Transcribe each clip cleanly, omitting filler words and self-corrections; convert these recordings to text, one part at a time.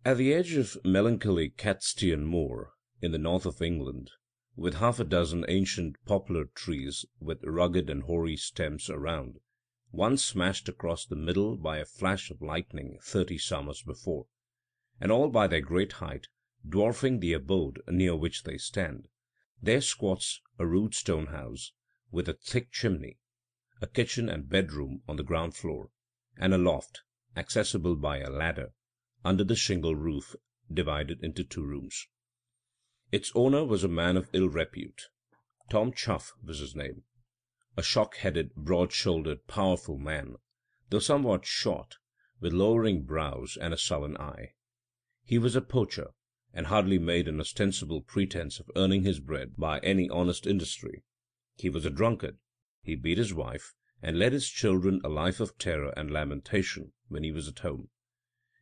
At the edge of melancholy Catstean Moor, in the north of England, with half a dozen ancient poplar trees with rugged and hoary stems around, one smashed across the middle by a flash of lightning 30 summers before, and all by their great height dwarfing the abode near which they stand, there squats a rude stone house, with a thick chimney, a kitchen and bedroom on the ground floor, and a loft, accessible by a ladder, under the shingle roof, divided into two rooms. Its owner was a man of ill repute. Tom Chuff was his name, a shock-headed, broad-shouldered, powerful man, though somewhat short, with lowering brows and a sullen eye. He was a poacher, and hardly made an ostensible pretence of earning his bread by any honest industry. He was a drunkard. He beat his wife, and led his children a life of terror and lamentation when he was at home.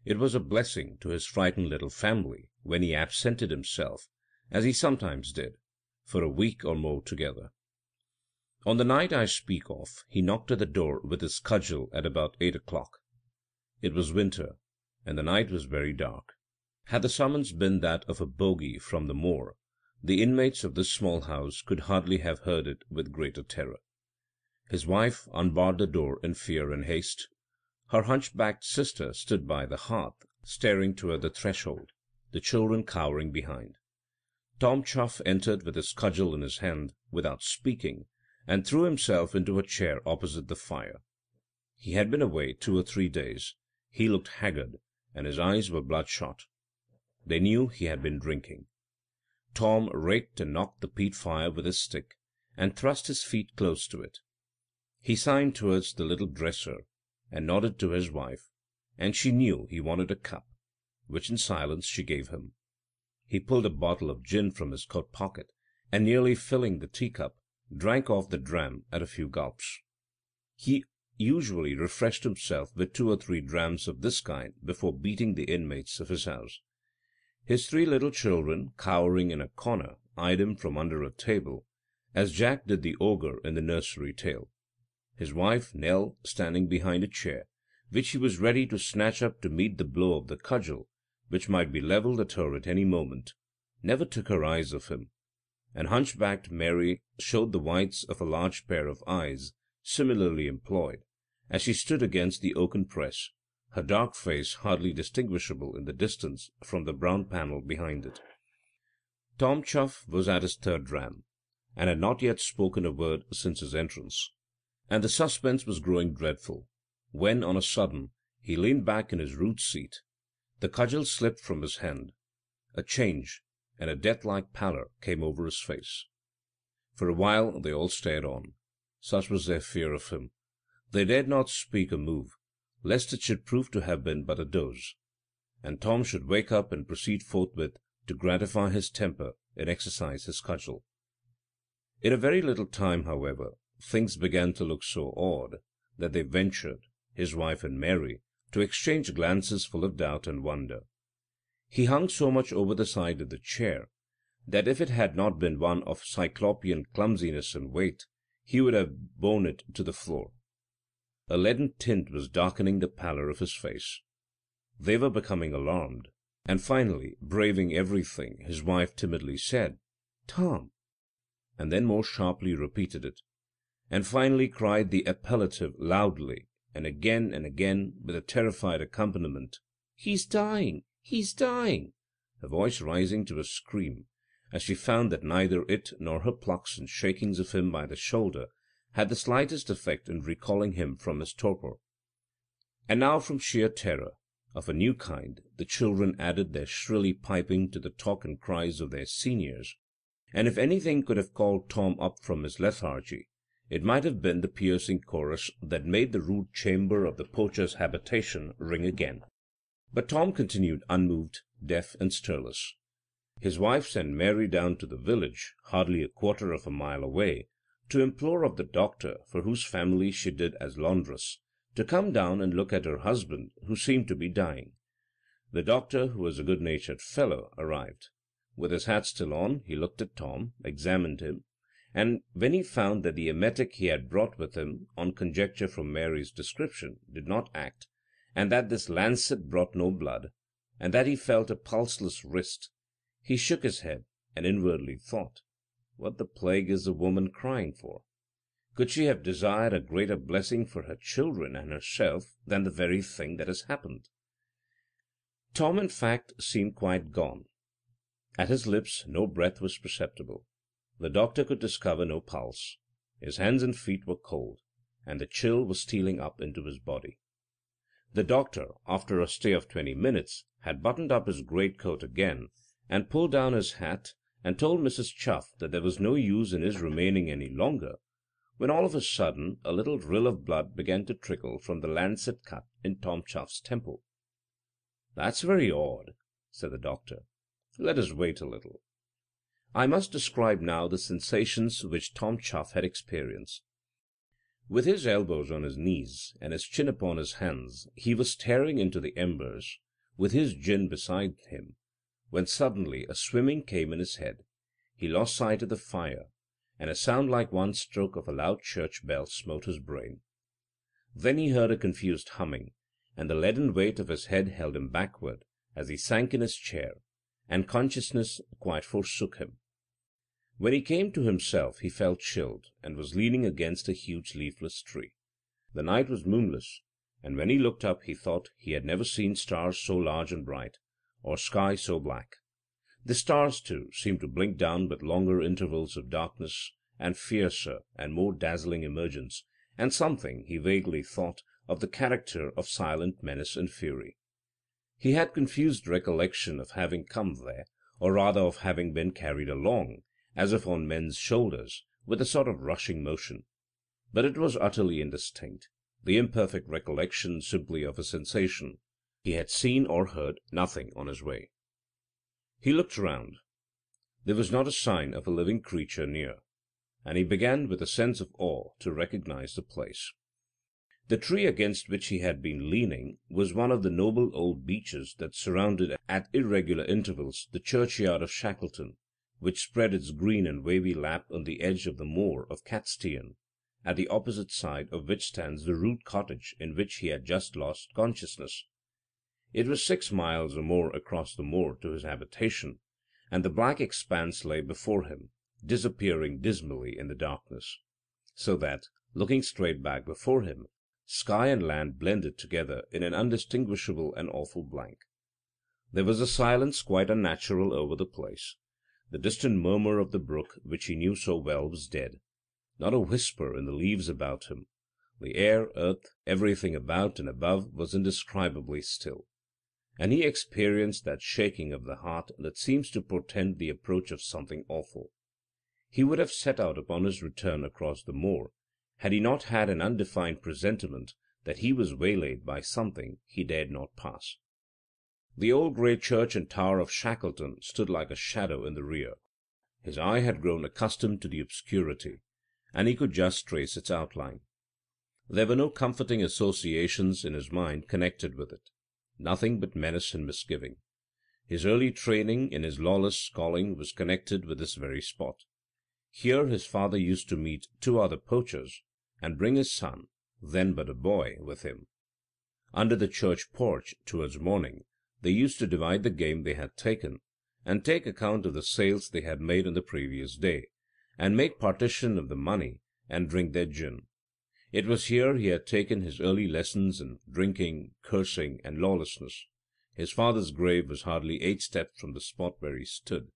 It was a blessing to his frightened little family when he absented himself, as he sometimes did, for a week or more together. On the night I speak of, he knocked at the door with his cudgel at about 8 o'clock. It was winter, and the night was very dark. Had the summons been that of a bogey from the moor, the inmates of this small house could hardly have heard it with greater terror. His wife unbarred the door in fear and haste. Her hunchbacked sister stood by the hearth, staring toward the threshold, the children cowering behind. Tom Chuff entered with his cudgel in his hand, without speaking, and threw himself into a chair opposite the fire. He had been away 2 or 3 days. He looked haggard, and his eyes were bloodshot. They knew he had been drinking. Tom raked and knocked the peat fire with his stick, and thrust his feet close to it. He signed towards the little dresser, and nodded to his wife, and she knew he wanted a cup, which in silence she gave him. He pulled a bottle of gin from his coat pocket, and nearly filling the teacup, drank off the dram at a few gulps. He usually refreshed himself with 2 or 3 drams of this kind before beating the inmates of his house. His 3 little children, cowering in a corner, eyed him from under a table, as Jack did the ogre in the nursery tale. His wife, Nell, standing behind a chair, which he was ready to snatch up to meet the blow of the cudgel, which might be levelled at her at any moment, never took her eyes off him, and hunchbacked Mary showed the whites of a large pair of eyes, similarly employed, as she stood against the oaken press, her dark face hardly distinguishable in the distance from the brown panel behind it. Tom Chuff was at his 3rd dram, and had not yet spoken a word since his entrance, and the suspense was growing dreadful, when on a sudden he leaned back in his rude seat. The cudgel slipped from his hand. A change and a death-like pallor came over his face. For a while they all stared on. Such was their fear of him. They dared not speak or move, lest it should prove to have been but a doze, and Tom should wake up and proceed forthwith to gratify his temper and exercise his cudgel. In a very little time, however, things began to look so odd that they ventured, his wife and Mary, to exchange glances full of doubt and wonder. He hung so much over the side of the chair that if it had not been one of cyclopean clumsiness and weight, he would have borne it to the floor. A leaden tint was darkening the pallor of his face. They were becoming alarmed, and finally, braving everything, his wife timidly said, "Tom," and then more sharply repeated it, and finally cried the appellative loudly, and again, with a terrified accompaniment, "He's dying! He's dying!" her voice rising to a scream, as she found that neither it nor her plucks and shakings of him by the shoulder had the slightest effect in recalling him from his torpor. And now, from sheer terror, of a new kind, the children added their shrilly piping to the talk and cries of their seniors, and if anything could have called Tom up from his lethargy, it might have been the piercing chorus that made the rude chamber of the poacher's habitation ring again. But Tom continued unmoved, deaf, and stirless. His wife sent Mary down to the village, hardly a quarter of a mile away, to implore of the doctor, for whose family she did as laundress, to come down and look at her husband, who seemed to be dying. The doctor, who was a good-natured fellow, arrived. With his hat still on, he looked at Tom, examined him, and when he found that the emetic he had brought with him, on conjecture from Mary's description, did not act, and that this lancet brought no blood, and that he felt a pulseless wrist. He shook his head, and inwardly thought, what the plague is the woman crying for? Could she have desired a greater blessing for her children and herself than the very thing that has happened? Tom, in fact, seemed quite gone. At his lips no breath was perceptible. The doctor could discover no pulse. His hands and feet were cold, and the chill was stealing up into his body. The doctor, after a stay of 20 minutes, had buttoned up his greatcoat again, and pulled down his hat, and told Mrs. Chuff that there was no use in his remaining any longer, when all of a sudden a little rill of blood began to trickle from the lancet cut in Tom Chuff's temple. "That's very odd," said the doctor. "Let us wait a little." I must describe now the sensations which Tom Chuff had experienced. With his elbows on his knees and his chin upon his hands, he was staring into the embers, with his gin beside him, when suddenly a swimming came in his head. He lost sight of the fire, and a sound like one stroke of a loud church bell smote his brain. Then he heard a confused humming, and the leaden weight of his head held him backward as he sank in his chair, and consciousness quite forsook him. When he came to himself he felt chilled, and was leaning against a huge leafless tree. The night was moonless, and when he looked up he thought he had never seen stars so large and bright, or sky so black. The stars, too, seemed to blink down with longer intervals of darkness, and fiercer and more dazzling emergence, and something, he vaguely thought, of the character of silent menace and fury. He had confused recollection of having come there, or rather of having been carried along, as if on men's shoulders, with a sort of rushing motion. But it was utterly indistinct, the imperfect recollection simply of a sensation. He had seen or heard nothing on his way. He looked round. There was not a sign of a living creature near, and he began with a sense of awe to recognize the place. The tree against which he had been leaning was one of the noble old beeches that surrounded at irregular intervals the churchyard of Shackleton, which spread its green and wavy lap on the edge of the moor of Catstean, at the opposite side of which stands the rude cottage in which he had just lost consciousness. It was 6 miles or more across the moor to his habitation, and the black expanse lay before him, disappearing dismally in the darkness, so that, looking straight back before him, sky and land blended together in an undistinguishable and awful blank. There was a silence quite unnatural over the place. The distant murmur of the brook, which he knew so well, was dead. Not a whisper in the leaves about him. The air, earth, everything about and above was indescribably still. And he experienced that shaking of the heart that seems to portend the approach of something awful. He would have set out upon his return across the moor, had he not had an undefined presentiment that he was waylaid by something he dared not pass. The old grey church and tower of Shackleton stood like a shadow in the rear. His eye had grown accustomed to the obscurity, and he could just trace its outline. There were no comforting associations in his mind connected with it, nothing but menace and misgiving. His early training in his lawless calling was connected with this very spot. Here his father used to meet 2 other poachers, and bring his son, then but a boy, with him. Under the church porch, towards morning, they used to divide the game they had taken, and take account of the sales they had made on the previous day, and make partition of the money, and drink their gin. It was here he had taken his early lessons in drinking, cursing, and lawlessness. His father's grave was hardly 8 steps from the spot where he stood.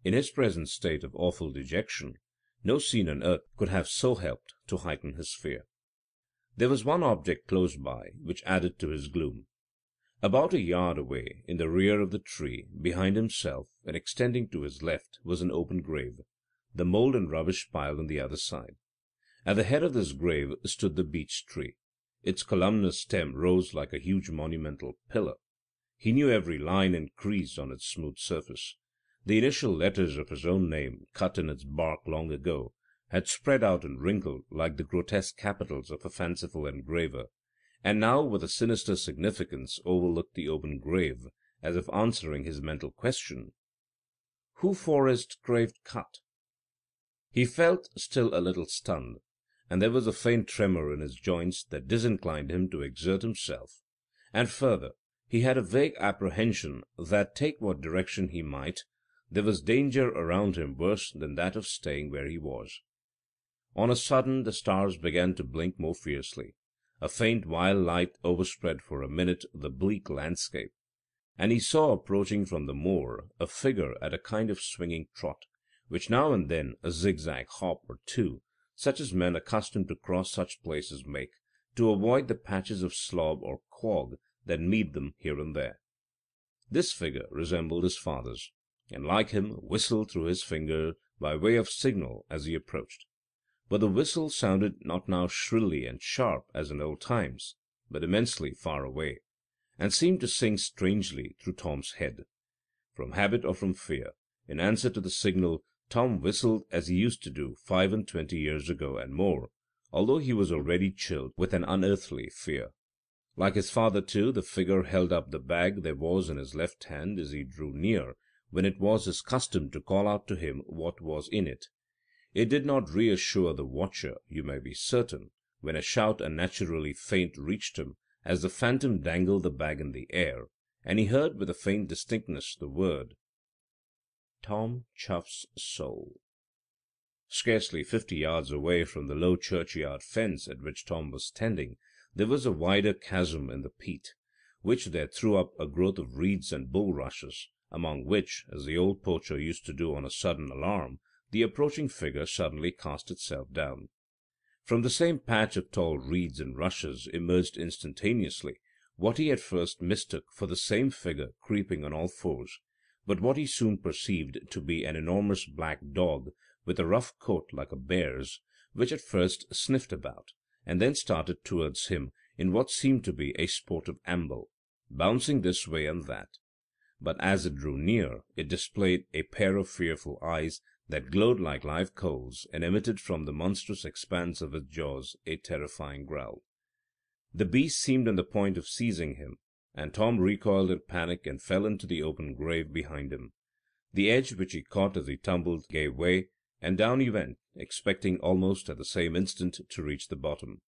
In his present state of awful dejection, no scene on earth could have so helped to heighten his fear. There was one object close by which added to his gloom. About a yard away, in the rear of the tree, behind himself, and extending to his left, was an open grave, the mould and rubbish pile on the other side. At the head of this grave stood the beech tree. Its columnar stem rose like a huge monumental pillar. He knew every line and crease on its smooth surface. The initial letters of his own name, cut in its bark long ago, had spread out and wrinkled like the grotesque capitals of a fanciful engraver, and now with a sinister significance overlooked the open grave, as if answering his mental question, "Who for is grave cut?" He felt still a little stunned, and there was a faint tremor in his joints that disinclined him to exert himself, and further, He had a vague apprehension that, take what direction he might, there was danger around him worse than that of staying where he was. On a sudden the stars began to blink more fiercely. A faint wild light overspread for a minute the bleak landscape, and he saw approaching from the moor a figure at a kind of swinging trot, which now and then a zigzag hop or two, such as men accustomed to cross such places make, to avoid the patches of slob or quag that meet them here and there. This figure resembled his father's, and like him whistled through his finger by way of signal as he approached. But the whistle sounded not now shrilly and sharp as in old times, but immensely far away, and seemed to sing strangely through Tom's head. From habit or from fear, in answer to the signal, Tom whistled as he used to do 25 years ago and more, although he was already chilled with an unearthly fear. Like his father, too, the figure held up the bag there was in his left hand as he drew near, when it was his custom to call out to him what was in it. It did not reassure the watcher, you may be certain, when a shout unnaturally faint reached him, as the phantom dangled the bag in the air, and he heard with a faint distinctness the word, "Tom Chuff's soul." Scarcely 50 yards away from the low churchyard fence at which Tom was standing, there was a wider chasm in the peat, which there threw up a growth of reeds and bulrushes, among which, as the old poacher used to do on a sudden alarm, the approaching figure suddenly cast itself down. From the same patch of tall reeds and rushes emerged instantaneously what he at first mistook for the same figure creeping on all fours, but what he soon perceived to be an enormous black dog with a rough coat like a bear's, which at first sniffed about, and then started towards him in what seemed to be a sportive amble, bouncing this way and that. But as it drew near, it displayed a pair of fearful eyes that glowed like live coals, and emitted from the monstrous expanse of its jaws a terrifying growl. The beast seemed on the point of seizing him, and Tom recoiled in panic and fell into the open grave behind him. The edge which he caught as he tumbled gave way, and down he went, expecting almost at the same instant to reach the bottom.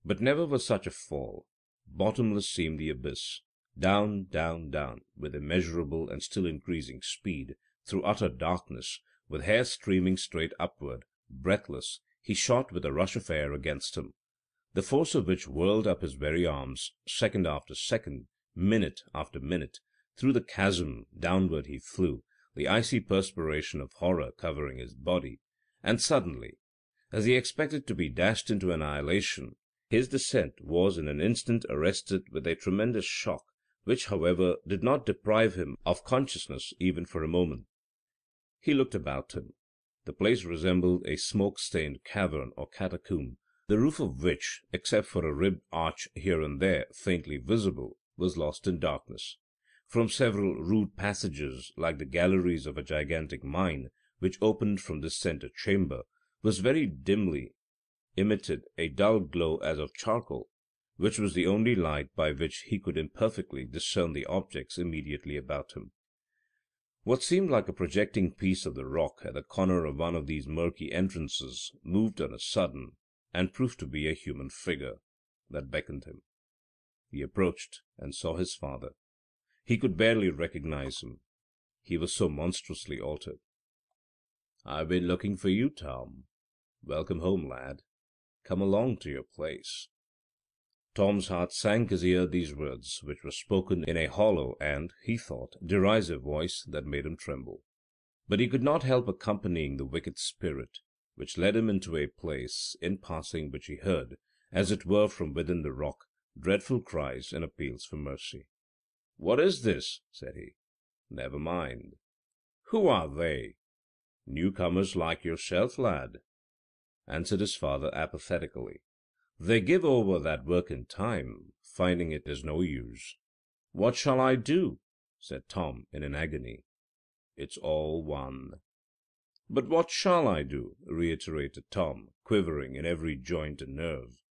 But never was such a fall. Bottomless seemed the abyss. Down, down, down, with immeasurable and still increasing speed, through utter darkness, with hair streaming straight upward, breathless, he shot with a rush of air against him, the force of which whirled up his very arms, second after second, minute after minute. Through the chasm downward he flew, the icy perspiration of horror covering his body, and suddenly, as he expected to be dashed into annihilation, his descent was in an instant arrested with a tremendous shock, which, however, did not deprive him of consciousness even for a moment. He looked about him. The place resembled a smoke-stained cavern or catacomb, the roof of which, except for a ribbed arch here and there faintly visible, was lost in darkness. From several rude passages, like the galleries of a gigantic mine, which opened from this centre chamber, was very dimly emitted a dull glow as of charcoal, which was the only light by which he could imperfectly discern the objects immediately about him. What seemed like a projecting piece of the rock at the corner of one of these murky entrances moved on a sudden, and proved to be a human figure that beckoned him. He approached and saw his father. He could barely recognize him, he was so monstrously altered. "I've been looking for you, Tom. Welcome home, lad. Come along to your place." Tom's heart sank as he heard these words, which were spoken in a hollow and, he thought, derisive voice that made him tremble. But he could not help accompanying the wicked spirit, which led him into a place, in passing which he heard, as it were from within the rock, dreadful cries and appeals for mercy. "What is this?" said he. "Never mind. Who are they?" "Newcomers like yourself, lad," answered his father apathetically. "They give over that work in time, finding it is no use." "What shall I do?" said Tom in an agony. "It's all one." "But what shall I do?" reiterated Tom, quivering in every joint and nerve.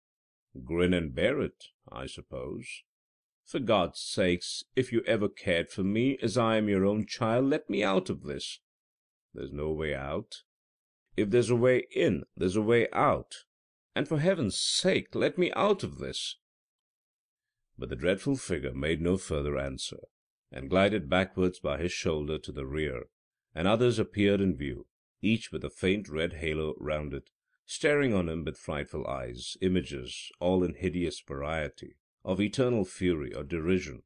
"Grin and bear it, I suppose. For God's sakes, if you ever cared for me as I am your own child, let me out of this." "There's no way out." "If there's a way in, there's a way out. And for heaven's sake, let me out of this." But the dreadful figure made no further answer, and glided backwards by his shoulder to the rear, and others appeared in view, each with a faint red halo round it, staring on him with frightful eyes, images, all in hideous variety, of eternal fury or derision.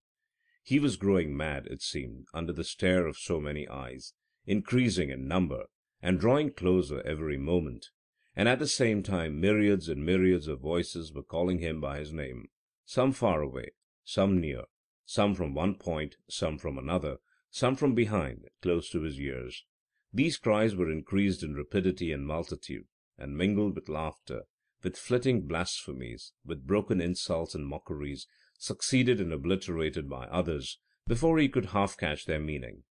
He was growing mad, it seemed, under the stare of so many eyes, increasing in number, and drawing closer every moment, and at the same time myriads and myriads of voices were calling him by his name, some far away, some near, some from one point, some from another, some from behind, close to his ears. These cries were increased in rapidity and multitude, and mingled with laughter, with flitting blasphemies, with broken insults and mockeries, succeeded and obliterated by others, before he could half catch their meaning.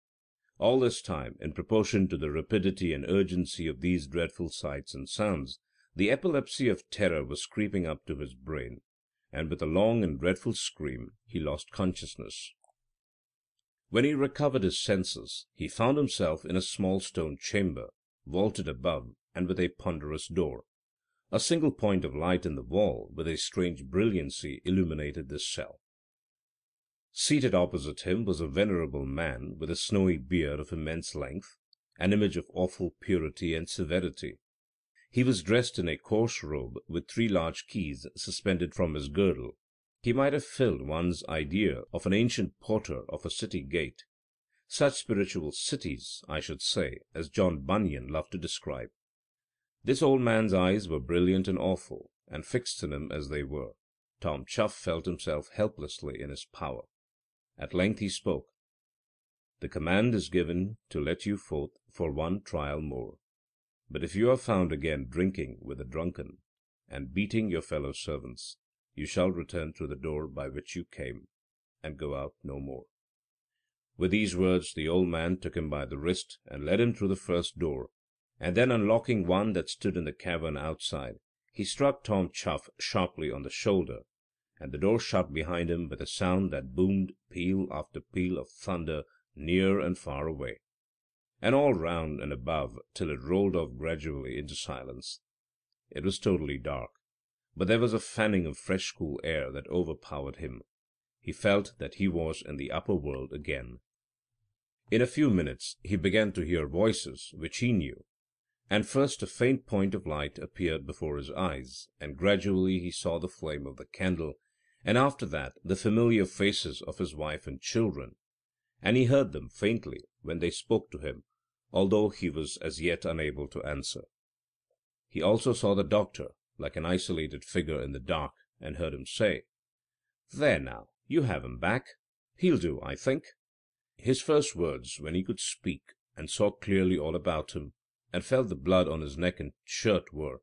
All this time, in proportion to the rapidity and urgency of these dreadful sights and sounds, the epilepsy of terror was creeping up to his brain, and with a long and dreadful scream he lost consciousness. When he recovered his senses, he found himself in a small stone chamber, vaulted above, and with a ponderous door. A single point of light in the wall, with a strange brilliancy, illuminated this cell. Seated opposite him was a venerable man with a snowy beard of immense length, an image of awful purity and severity. He was dressed in a coarse robe with three large keys suspended from his girdle. He might have filled one's idea of an ancient porter of a city gate. Such spiritual cities, I should say, as John Bunyan loved to describe. This old man's eyes were brilliant and awful, and fixed on him as they were. Tom Chuff felt himself helplessly in his power. At length he spoke. "The command is given to let you forth for one trial more. But if you are found again drinking with the drunken, and beating your fellow servants, you shall return through the door by which you came, and go out no more." With these words the old man took him by the wrist, and led him through the first door, and then unlocking one that stood in the cavern outside, he struck Tom Chuff sharply on the shoulder, and the door shut behind him with a sound that boomed peal after peal of thunder near and far away, and all round and above, till it rolled off gradually into silence. It was totally dark, but there was a fanning of fresh cool air that overpowered him. He felt that he was in the upper world again. In a few minutes he began to hear voices which he knew, and first a faint point of light appeared before his eyes, and gradually he saw the flame of the candle, and after that the familiar faces of his wife and children, and he heard them faintly when they spoke to him, although he was as yet unable to answer. He also saw the doctor, like an isolated figure in the dark, and heard him say, "There now, you have him back. He'll do, I think." His first words, when he could speak, and saw clearly all about him, and felt the blood on his neck and shirt, were,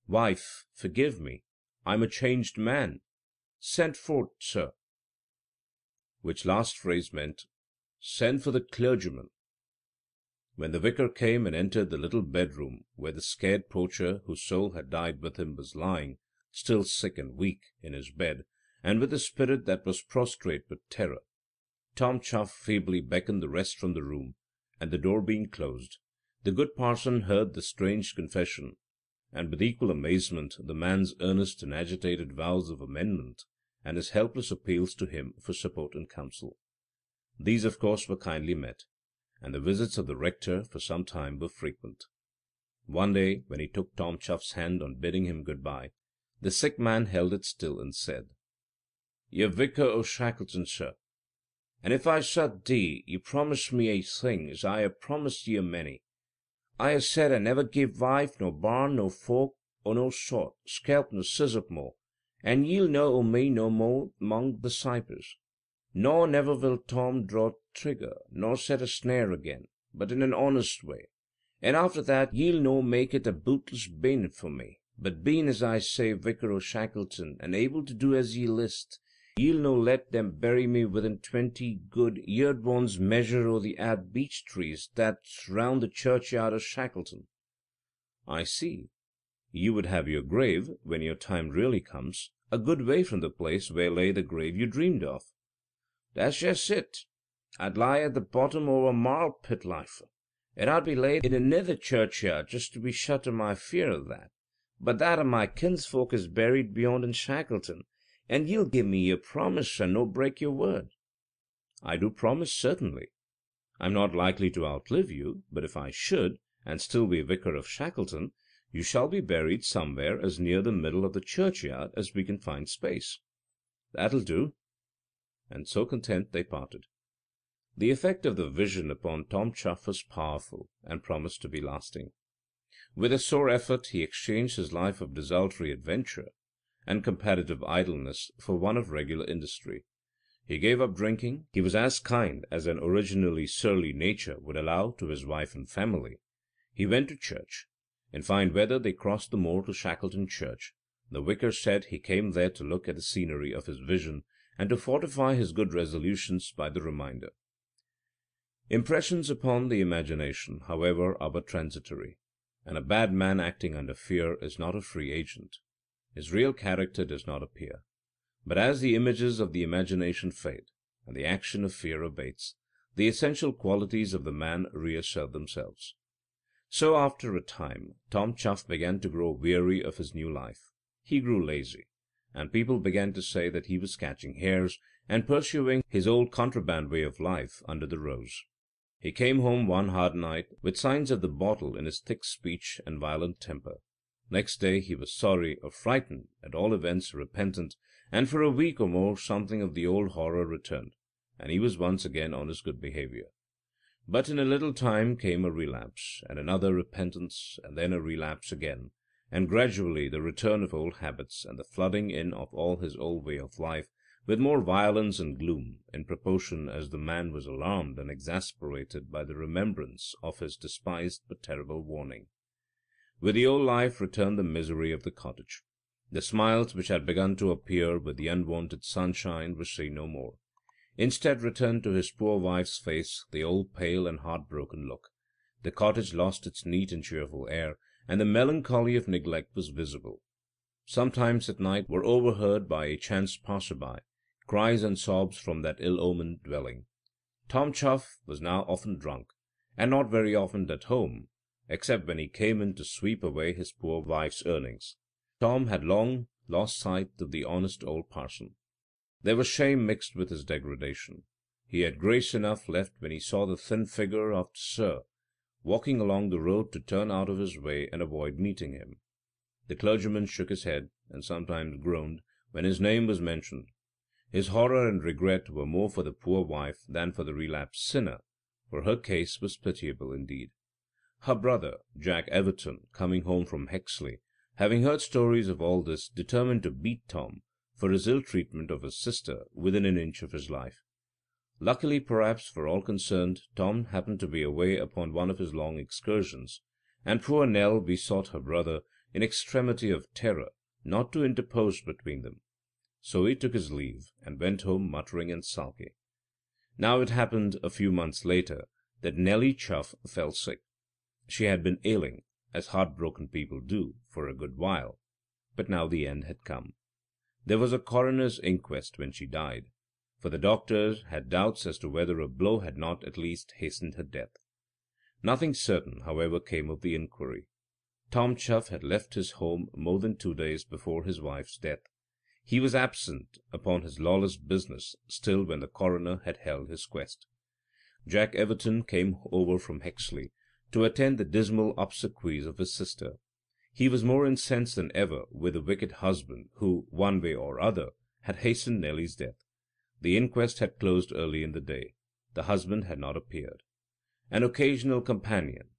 "Wife, forgive me. I'm a changed man. Send forth, sir." Which last phrase meant, "Send for the clergyman." When the vicar came and entered the little bedroom where the scared poacher whose soul had died with him was lying, still sick and weak, in his bed, and with a spirit that was prostrate with terror, Tom Chuff feebly beckoned the rest from the room, and the door being closed, the good parson heard the strange confession, and with equal amazement the man's earnest and agitated vows of amendment, and his helpless appeals to him for support and counsel. These, of course, were kindly met, and the visits of the rector for some time were frequent. One day, when he took Tom Chuff's hand on bidding him good-bye, the sick man held it still and said, "You're Vicar o' Shackleton, sir, and if I sud dee, you promise me a thing as I have promised ye a many. I have said I never give wife, nor barn, nor folk o' no sort, scalp nor scissor more, and ye'll know o' me no more 'mong the cypress. Nor never will Tom draw trigger, nor set a snare again, but in an honest way. And after that ye'll no make it a bootless bane for me, but being, as I say, Vicar o' Shackleton, and able to do as ye list, ye'll no let them bury me within 20 good yeared one's measure o' the ad beech trees that's round the churchyard o' Shackleton." "I see. You would have your grave, when your time really comes, a good way from the place where lay the grave you dreamed of." "That's just it. I'd lie at the bottom o' a marl pit lifer, and I'd be laid in anither churchyard just to be shut o' my fear o' that. But that o' my kinsfolk is buried beyond in Shackleton, And you'll give me your promise and no break your word. I do promise, certainly. I'm not likely to outlive you, but if I should, and still be vicar of Shackleton, you shall be buried somewhere as near the middle of the churchyard as we can find space. That'll do. And so content they parted. The effect of the vision upon Tom Chuff was powerful, and promised to be lasting. With a sore effort he exchanged his life of desultory adventure and comparative idleness for one of regular industry. He gave up drinking. He was as kind as an originally surly nature would allow to his wife and family. He went to church. In fine weather they crossed the moor to Shackleton Church. The vicar said he came there to look at the scenery of his vision, and to fortify his good resolutions by the reminder. Impressions upon the imagination, however, are but transitory, and a bad man acting under fear is not a free agent. His real character does not appear. But as the images of the imagination fade, and the action of fear abates, the essential qualities of the man reassert themselves. So after a time, Tom Chuff began to grow weary of his new life. He grew lazy, and people began to say that he was catching hares and pursuing his old contraband way of life under the rose. He came home one hard night with signs of the bottle in his thick speech and violent temper. Next day he was sorry or frightened, at all events repentant, and for a week or more something of the old horror returned, and he was once again on his good behavior. But in a little time came a relapse, and another repentance, and then a relapse again, and gradually the return of old habits, and the flooding in of all his old way of life, with more violence and gloom, in proportion as the man was alarmed and exasperated by the remembrance of his despised but terrible warning. With the old life returned the misery of the cottage. The smiles which had begun to appear with the unwonted sunshine were seen no more. Instead returned to his poor wife's face the old pale and heartbroken look. The cottage lost its neat and cheerful air, and the melancholy of neglect was visible. Sometimes at night were overheard by a chance passer-by cries and sobs from that ill-omened dwelling. Tom Chuff was now often drunk, and not very often at home, except when he came in to sweep away his poor wife's earnings. Tom had long lost sight of the honest old parson. There was shame mixed with his degradation. He had grace enough left when he saw the thin figure of Sir walking along the road to turn out of his way and avoid meeting him. The clergyman shook his head, and sometimes groaned, when his name was mentioned. His horror and regret were more for the poor wife than for the relapsed sinner, for her case was pitiable indeed. Her brother, Jack Everton, coming home from Hexley, having heard stories of all this, determined to beat Tom for his ill treatment of his sister within an inch of his life. Luckily, perhaps, for all concerned, Tom happened to be away upon one of his long excursions, and poor Nell besought her brother, in extremity of terror, not to interpose between them. So he took his leave, and went home muttering and sulky. Now it happened a few months later that Nelly Chuff fell sick. She had been ailing, as heartbroken people do, for a good while, but now the end had come. There was a coroner's inquest when she died, for the doctors had doubts as to whether a blow had not at least hastened her death. Nothing certain, however, came of the inquiry. Tom Chuff had left his home more than 2 days before his wife's death. He was absent upon his lawless business still when the coroner had held his quest. Jack Everton came over from Hexley to attend the dismal obsequies of his sister. He was more incensed than ever with the wicked husband who, one way or other, had hastened Nelly's death. The inquest had closed early in the day. The husband had not appeared. An occasional companion,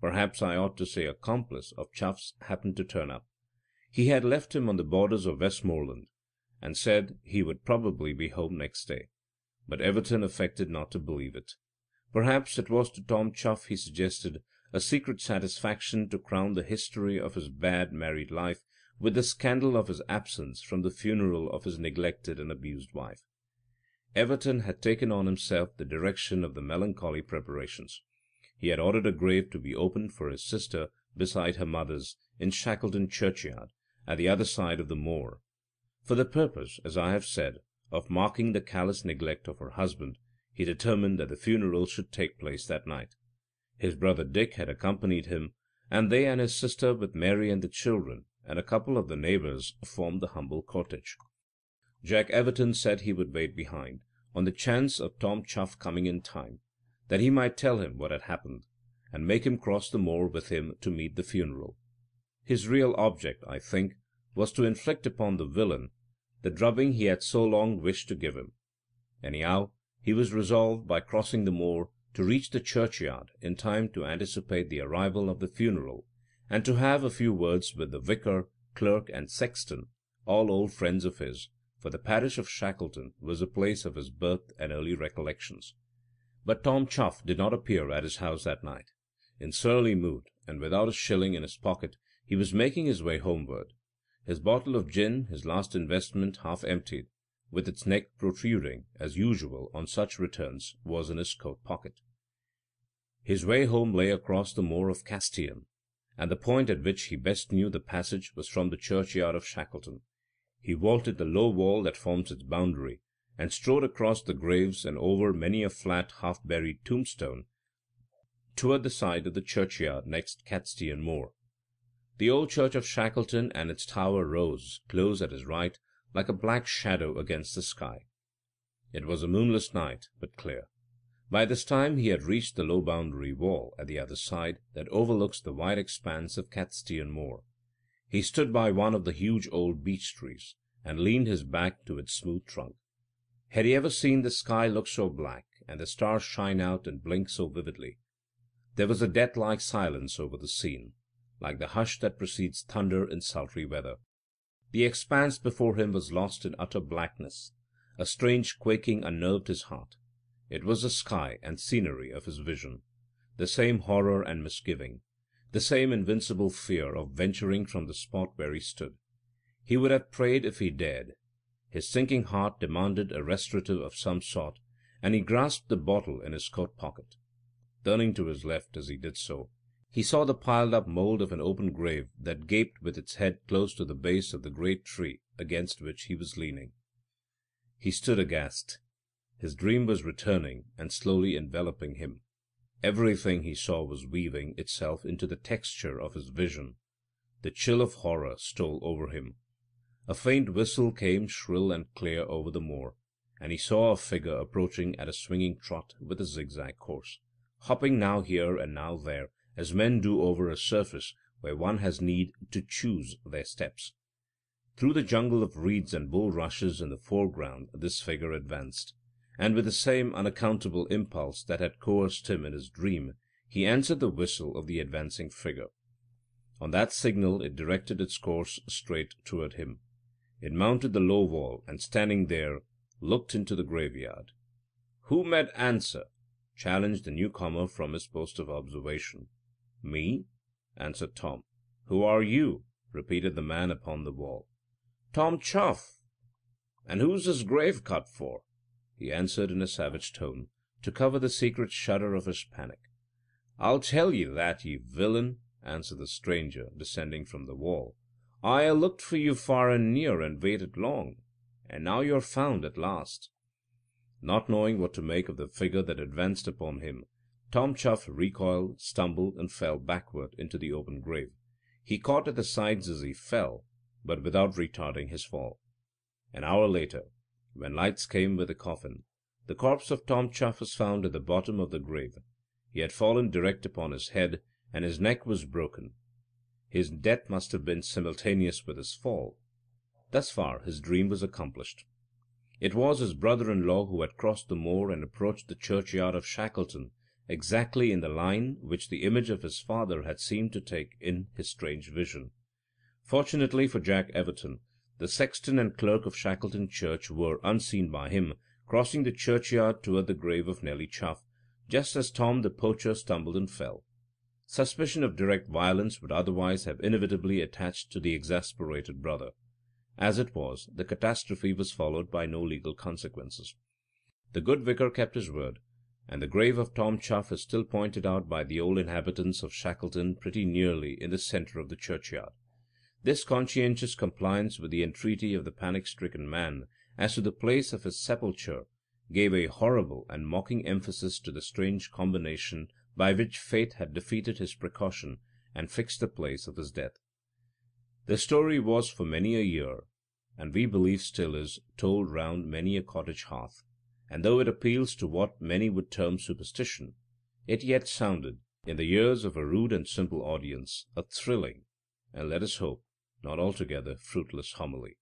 perhaps I ought to say accomplice, of Chuff's happened to turn up. He had left him on the borders of Westmoreland, and said he would probably be home next day. But Everton affected not to believe it. Perhaps it was to Tom Chuff he suggested a secret satisfaction to crown the history of his bad married life with the scandal of his absence from the funeral of his neglected and abused wife. Everton had taken on himself the direction of the melancholy preparations. He had ordered a grave to be opened for his sister beside her mother's, in Shackleton churchyard, at the other side of the moor. For the purpose, as I have said, of marking the callous neglect of her husband, he determined that the funeral should take place that night. His brother Dick had accompanied him, and they and his sister, with Mary and the children, and a couple of the neighbours, formed the humble cortege. Jack Everton said he would wait behind, on the chance of Tom Chuff coming in time, that he might tell him what had happened, and make him cross the moor with him to meet the funeral. His real object, I think, was to inflict upon the villain the drubbing he had so long wished to give him. Anyhow, he was resolved, by crossing the moor, to reach the churchyard in time to anticipate the arrival of the funeral, and to have a few words with the vicar, clerk, and sexton, all old friends of his, for the parish of Shackleton was the place of his birth and early recollections. But Tom Chuff did not appear at his house that night. In surly mood, and without a shilling in his pocket, he was making his way homeward. His bottle of gin, his last investment, half emptied, with its neck protruding, as usual on such returns, was in his coat pocket. His way home lay across the moor of Castien, and the point at which he best knew the passage was from the churchyard of Shackleton. He vaulted the low wall that forms its boundary, and strode across the graves and over many a flat, half-buried tombstone, toward the side of the churchyard next Catstean Moor. The old church of Shackleton and its tower rose, close at his right, like a black shadow against the sky. It was a moonless night, but clear. By this time he had reached the low boundary wall at the other side, that overlooks the wide expanse of Catstean Moor. He stood by one of the huge old beech trees, and leaned his back to its smooth trunk. Had he ever seen the sky look so black, and the stars shine out and blink so vividly? There was a death-like silence over the scene, like the hush that precedes thunder in sultry weather. The expanse before him was lost in utter blackness. A strange quaking unnerved his heart. It was the sky and scenery of his vision, the same horror and misgiving, the same invincible fear of venturing from the spot where he stood. He would have prayed if he dared. His sinking heart demanded a restorative of some sort, and he grasped the bottle in his coat pocket. Turning to his left as he did so, he saw the piled-up mould of an open grave that gaped with its head close to the base of the great tree against which he was leaning. He stood aghast. His dream was returning and slowly enveloping him. Everything he saw was weaving itself into the texture of his vision. The chill of horror stole over him. A faint whistle came shrill and clear over the moor, and he saw a figure approaching at a swinging trot with a zigzag course, hopping now here and now there, as men do over a surface where one has need to choose their steps. Through the jungle of reeds and bulrushes in the foreground this figure advanced, and with the same unaccountable impulse that had coerced him in his dream, he answered the whistle of the advancing figure. On that signal it directed its course straight toward him. It mounted the low wall, and standing there, looked into the graveyard. "Who med answer?" challenged the newcomer from his post of observation. "Me," answered Tom. "Who are you?" repeated the man upon the wall. "Tom Chuff." "And who's this grave cut for?" he answered in a savage tone, to cover the secret shudder of his panic. "I'll tell ye that, ye villain," answered the stranger, descending from the wall. "I looked for you far and near, and waited long, and now you're found at last." Not knowing what to make of the figure that advanced upon him, Tom Chuff recoiled, stumbled, and fell backward into the open grave. He caught at the sides as he fell, but without retarding his fall. An hour later, when lights came with the coffin, the corpse of Tom Chuff was found at the bottom of the grave. He had fallen direct upon his head, and his neck was broken. His death must have been simultaneous with his fall. Thus far his dream was accomplished. It was his brother-in-law who had crossed the moor and approached the churchyard of Shackleton, exactly in the line which the image of his father had seemed to take in his strange vision. Fortunately for Jack Everton, the sexton and clerk of Shackleton Church were, unseen by him, crossing the churchyard toward the grave of Nelly Chuff, just as Tom the poacher stumbled and fell. Suspicion of direct violence would otherwise have inevitably attached to the exasperated brother. As it was, the catastrophe was followed by no legal consequences. The good vicar kept his word, and the grave of Tom Chuff is still pointed out by the old inhabitants of Shackleton pretty nearly in the centre of the churchyard. This conscientious compliance with the entreaty of the panic-stricken man as to the place of his sepulture gave a horrible and mocking emphasis to the strange combination by which fate had defeated his precaution and fixed the place of his death. The story was for many a year and we believe still is, told round many a cottage hearth; and though it appeals to what many would term superstition, it yet sounded, in the ears of a rude and simple audience, a thrilling, and, let us hope, not altogether fruitless homily.